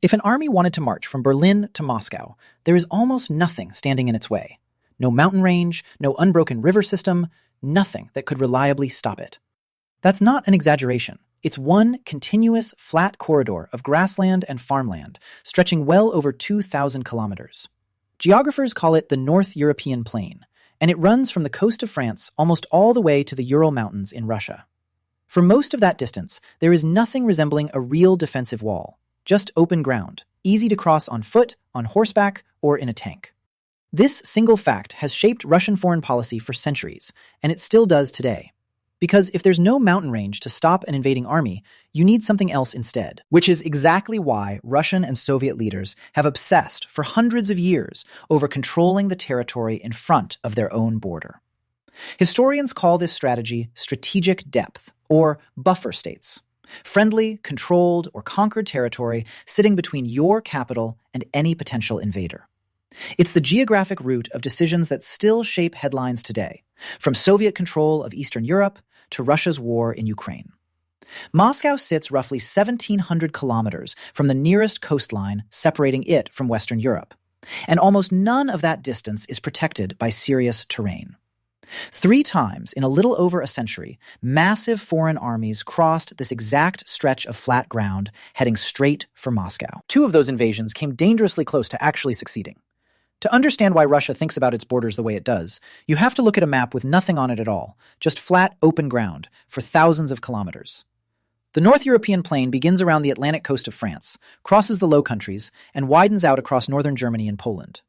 If an army wanted to march from Berlin to Moscow, there is almost nothing standing in its way. No mountain range, no unbroken river system, nothing that could reliably stop it. That's not an exaggeration. It's one continuous, flat corridor of grassland and farmland, stretching well over 2,000 kilometers. Geographers call it the North European Plain, and it runs from the coast of France almost all the way to the Ural Mountains in Russia. For most of that distance, there is nothing resembling a real defensive wall, just open ground, easy to cross on foot, on horseback, or in a tank. This single fact has shaped Russian foreign policy for centuries, and it still does today. Because if there's no mountain range to stop an invading army, you need something else instead. Which is exactly why Russian and Soviet leaders have obsessed for hundreds of years over controlling the territory in front of their own border. Historians call this strategy strategic depth, or buffer states. Friendly, controlled, or conquered territory sitting between your capital and any potential invader. It's the geographic root of decisions that still shape headlines today, from Soviet control of Eastern Europe to Russia's war in Ukraine. Moscow sits roughly 1,700 kilometers from the nearest coastline separating it from Western Europe, and almost none of that distance is protected by serious terrain. 3 times in a little over a century, massive foreign armies crossed this exact stretch of flat ground, heading straight for Moscow. 2 of those invasions came dangerously close to actually succeeding. To understand why Russia thinks about its borders the way it does, you have to look at a map with nothing on it at all, just flat, open ground, for thousands of kilometers. The North European Plain begins around the Atlantic coast of France, crosses the Low Countries, and widens out across northern Germany and Poland.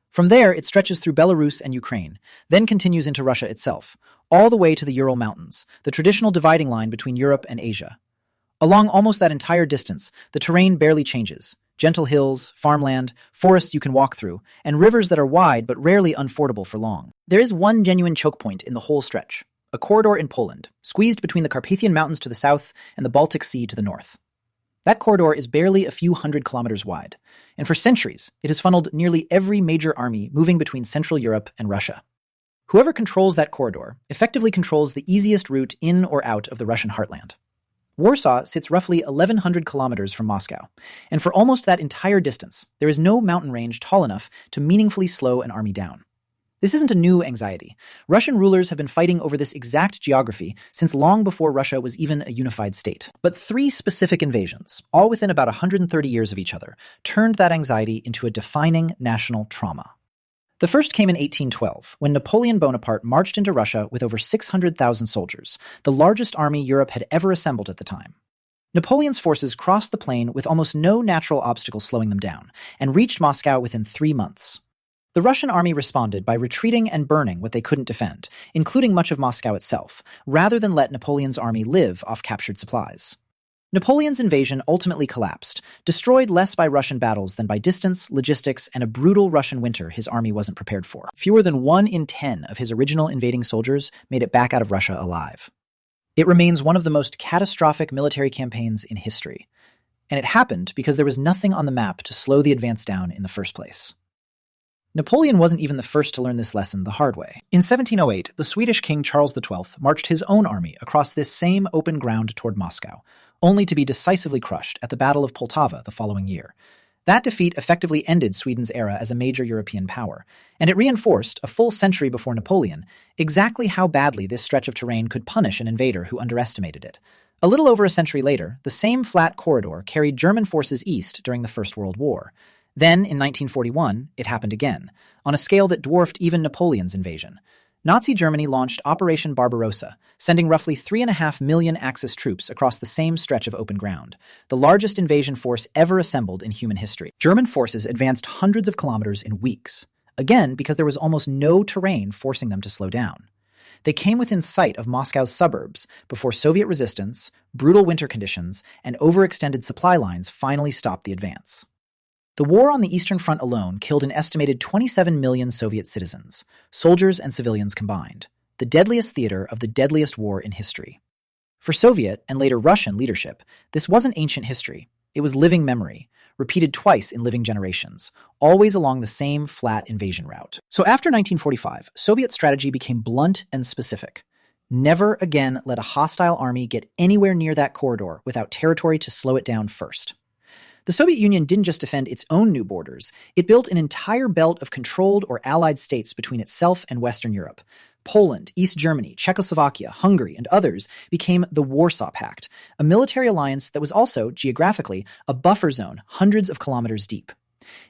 From there, it stretches through Belarus and Ukraine, then continues into Russia itself, all the way to the Ural Mountains, the traditional dividing line between Europe and Asia. Along almost that entire distance, the terrain barely changes. Gentle hills, farmland, forests you can walk through, and rivers that are wide but rarely unfordable for long. There is one genuine choke point in the whole stretch, a corridor in Poland, squeezed between the Carpathian Mountains to the south and the Baltic Sea to the north. That corridor is barely a few hundred kilometers wide, and for centuries, it has funneled nearly every major army moving between Central Europe and Russia. Whoever controls that corridor effectively controls the easiest route in or out of the Russian heartland. Warsaw sits roughly 1,100 kilometers from Moscow, and for almost that entire distance, there is no mountain range tall enough to meaningfully slow an army down. This isn't a new anxiety. Russian rulers have been fighting over this exact geography since long before Russia was even a unified state. But 3 specific invasions, all within about 130 years of each other, turned that anxiety into a defining national trauma. The first came in 1812, when Napoleon Bonaparte marched into Russia with over 600,000 soldiers, the largest army Europe had ever assembled at the time. Napoleon's forces crossed the plain with almost no natural obstacle slowing them down, and reached Moscow within 3 months. The Russian army responded by retreating and burning what they couldn't defend, including much of Moscow itself, rather than let Napoleon's army live off captured supplies. Napoleon's invasion ultimately collapsed, destroyed less by Russian battles than by distance, logistics, and a brutal Russian winter his army wasn't prepared for. Fewer than 1 in 10 of his original invading soldiers made it back out of Russia alive. It remains one of the most catastrophic military campaigns in history, and it happened because there was nothing on the map to slow the advance down in the first place. Napoleon wasn't even the first to learn this lesson the hard way. In 1708, the Swedish King Charles XII marched his own army across this same open ground toward Moscow, only to be decisively crushed at the Battle of Poltava the following year. That defeat effectively ended Sweden's era as a major European power, and it reinforced, a full century before Napoleon, exactly how badly this stretch of terrain could punish an invader who underestimated it. A little over a century later, the same flat corridor carried German forces east during the First World War. Then, in 1941, it happened again, on a scale that dwarfed even Napoleon's invasion. Nazi Germany launched Operation Barbarossa, sending roughly 3.5 million Axis troops across the same stretch of open ground, the largest invasion force ever assembled in human history. German forces advanced hundreds of kilometers in weeks, again because there was almost no terrain forcing them to slow down. They came within sight of Moscow's suburbs before Soviet resistance, brutal winter conditions, and overextended supply lines finally stopped the advance. The war on the Eastern Front alone killed an estimated 27 million Soviet citizens, soldiers and civilians combined, the deadliest theater of the deadliest war in history. For Soviet and later Russian leadership, this wasn't ancient history. It was living memory, repeated twice in living generations, always along the same flat invasion route. So after 1945, Soviet strategy became blunt and specific. Never again let a hostile army get anywhere near that corridor without territory to slow it down first. The Soviet Union didn't just defend its own new borders, it built an entire belt of controlled or allied states between itself and Western Europe. Poland, East Germany, Czechoslovakia, Hungary, and others became the Warsaw Pact, a military alliance that was also, geographically, a buffer zone hundreds of kilometers deep.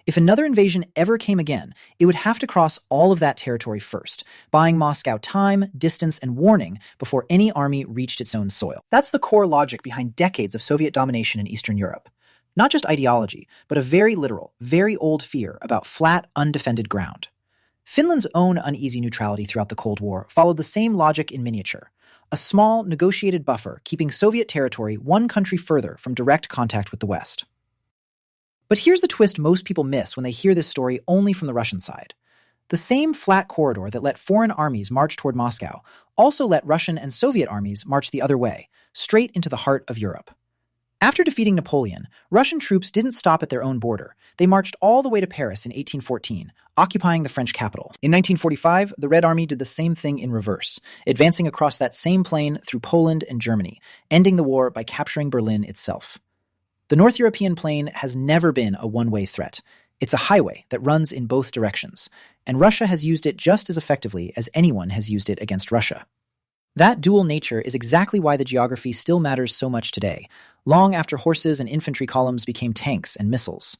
If another invasion ever came again, it would have to cross all of that territory first, buying Moscow time, distance, and warning before any army reached its own soil. That's the core logic behind decades of Soviet domination in Eastern Europe. Not just ideology, but a very literal, very old fear about flat, undefended ground. Finland's own uneasy neutrality throughout the Cold War followed the same logic in miniature. A small, negotiated buffer keeping Soviet territory one country further from direct contact with the West. But here's the twist most people miss when they hear this story only from the Russian side. The same flat corridor that let foreign armies march toward Moscow also let Russian and Soviet armies march the other way, straight into the heart of Europe. After defeating Napoleon, Russian troops didn't stop at their own border. They marched all the way to Paris in 1814, occupying the French capital. In 1945, the Red Army did the same thing in reverse, advancing across that same plain through Poland and Germany, ending the war by capturing Berlin itself. The North European plain has never been a one-way threat. It's a highway that runs in both directions, and Russia has used it just as effectively as anyone has used it against Russia. That dual nature is exactly why the geography still matters so much today, long after horses and infantry columns became tanks and missiles.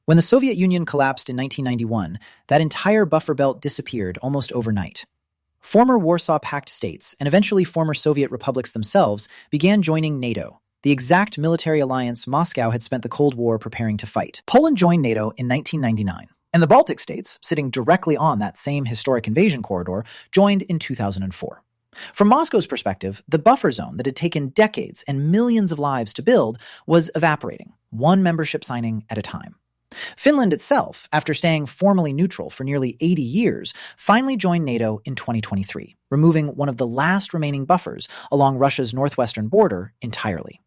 When the Soviet Union collapsed in 1991, that entire buffer belt disappeared almost overnight. Former Warsaw Pact states, and eventually former Soviet republics themselves, began joining NATO, the exact military alliance Moscow had spent the Cold War preparing to fight. Poland joined NATO in 1999, and the Baltic states, sitting directly on that same historic invasion corridor, joined in 2004. From Moscow's perspective, the buffer zone that had taken decades and millions of lives to build was evaporating, one membership signing at a time. Finland itself, after staying formally neutral for nearly 80 years, finally joined NATO in 2023, removing one of the last remaining buffers along Russia's northwestern border entirely.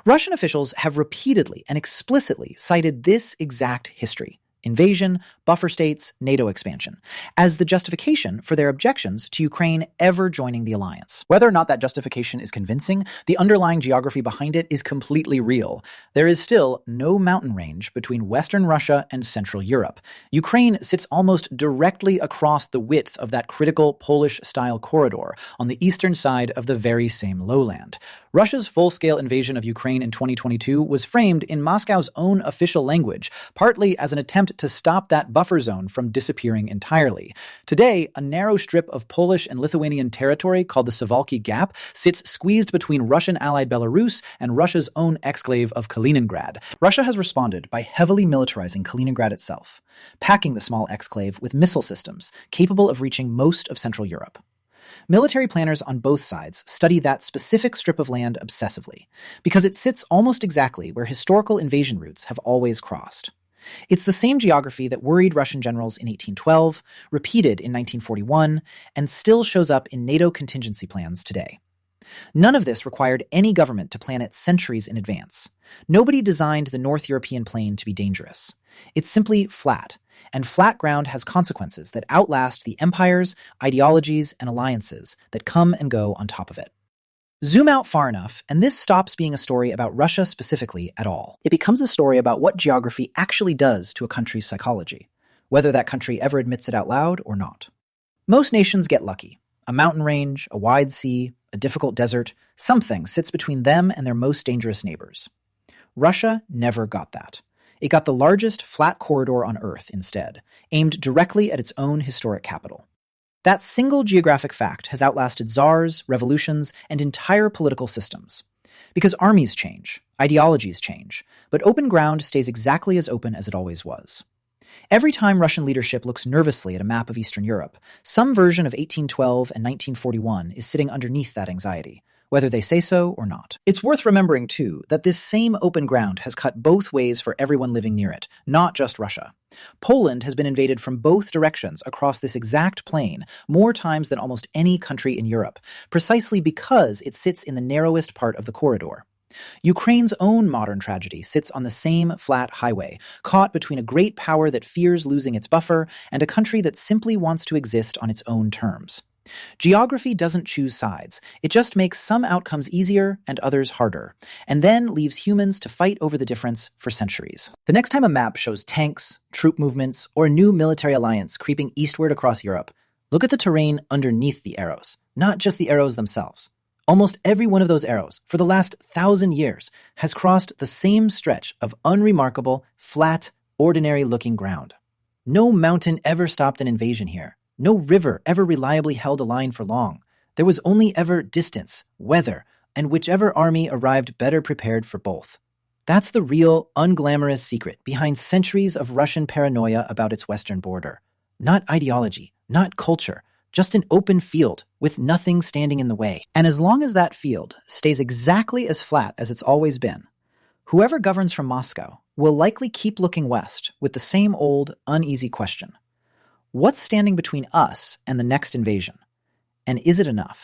Russian officials have repeatedly and explicitly cited this exact history, invasion, buffer states, NATO expansion, as the justification for their objections to Ukraine ever joining the alliance. Whether or not that justification is convincing, the underlying geography behind it is completely real. There is still no mountain range between Western Russia and Central Europe. Ukraine sits almost directly across the width of that critical Polish-style corridor on the eastern side of the very same lowland. Russia's full-scale invasion of Ukraine in 2022 was framed in Moscow's own official language, partly as an attempt to stop that buffer zone from disappearing entirely. Today, a narrow strip of Polish and Lithuanian territory called the Suwalki Gap sits squeezed between Russian-allied Belarus and Russia's own exclave of Kaliningrad. Russia has responded by heavily militarizing Kaliningrad itself, packing the small exclave with missile systems capable of reaching most of Central Europe. Military planners on both sides study that specific strip of land obsessively, because it sits almost exactly where historical invasion routes have always crossed. It's the same geography that worried Russian generals in 1812, repeated in 1941, and still shows up in NATO contingency plans today. None of this required any government to plan it centuries in advance. Nobody designed the North European plain to be dangerous. It's simply flat, and flat ground has consequences that outlast the empires, ideologies, and alliances that come and go on top of it. Zoom out far enough, and this stops being a story about Russia specifically at all. It becomes a story about what geography actually does to a country's psychology, whether that country ever admits it out loud or not. Most nations get lucky. A mountain range, a wide sea, a difficult desert, something sits between them and their most dangerous neighbors. Russia never got that. It got the largest flat corridor on Earth instead, aimed directly at its own historic capital. That single geographic fact has outlasted czars, revolutions, and entire political systems. Because armies change, ideologies change, but open ground stays exactly as open as it always was. Every time Russian leadership looks nervously at a map of Eastern Europe, some version of 1812 and 1941 is sitting underneath that anxiety, whether they say so or not. It's worth remembering, too, that this same open ground has cut both ways for everyone living near it, not just Russia. Poland has been invaded from both directions across this exact plain more times than almost any country in Europe, precisely because it sits in the narrowest part of the corridor. Ukraine's own modern tragedy sits on the same flat highway, caught between a great power that fears losing its buffer and a country that simply wants to exist on its own terms. Geography doesn't choose sides. It just makes some outcomes easier and others harder, and then leaves humans to fight over the difference for centuries. The next time a map shows tanks, troop movements, or a new military alliance creeping eastward across Europe, look at the terrain underneath the arrows, not just the arrows themselves. Almost every one of those arrows, for the last 1,000 years, has crossed the same stretch of unremarkable, flat, ordinary-looking ground. No mountain ever stopped an invasion here. No river ever reliably held a line for long. There was only ever distance, weather, and whichever army arrived better prepared for both. That's the real, unglamorous secret behind centuries of Russian paranoia about its western border. Not ideology, not culture, just an open field with nothing standing in the way. And as long as that field stays exactly as flat as it's always been, whoever governs from Moscow will likely keep looking west with the same old, uneasy question. What's standing between us and the next invasion? And is it enough?